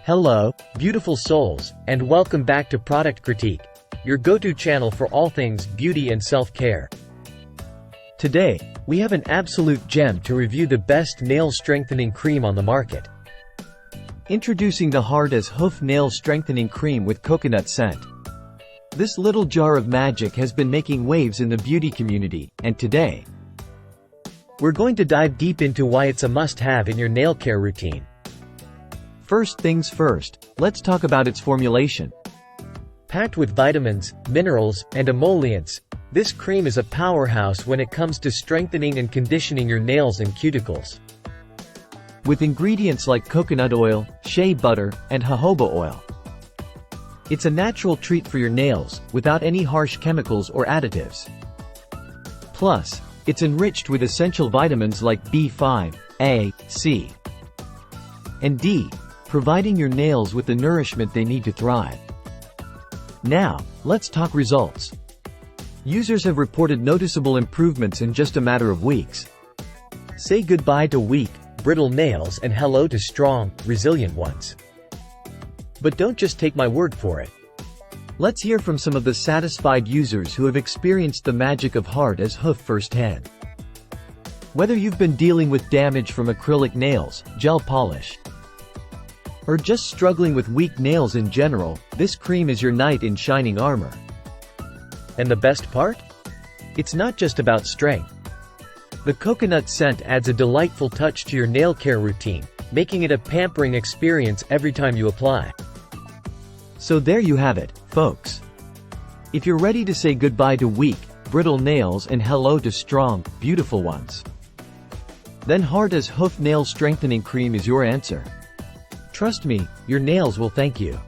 Hello, beautiful souls, and welcome back to Product Critique, your go-to channel for all things beauty and self-care. Today, we have an absolute gem to review, the best nail strengthening cream on the market. Introducing the Hard as Hoof Nail Strengthening Cream with Coconut Scent. This little jar of magic has been making waves in the beauty community, and today, we're going to dive deep into why it's a must-have in your nail care routine. First things first, let's talk about its formulation. Packed with vitamins, minerals, and emollients, this cream is a powerhouse when it comes to strengthening and conditioning your nails and cuticles. With ingredients like coconut oil, shea butter, and jojoba oil, it's a natural treat for your nails, without any harsh chemicals or additives. Plus, it's enriched with essential vitamins like B5, A, C, and D, providing your nails with the nourishment they need to thrive. Now, let's talk results. Users have reported noticeable improvements in just a matter of weeks. Say goodbye to weak, brittle nails and hello to strong, resilient ones. But don't just take my word for it. Let's hear from some of the satisfied users who have experienced the magic of Hard as Hoof firsthand. Whether you've been dealing with damage from acrylic nails, gel polish, or just struggling with weak nails in general, this cream is your knight in shining armor. And the best part? It's not just about strength. The coconut scent adds a delightful touch to your nail care routine, making it a pampering experience every time you apply. So there you have it, folks. If you're ready to say goodbye to weak, brittle nails and hello to strong, beautiful ones, then Hard as Hoof Nail Strengthening Cream is your answer. Trust me, your nails will thank you.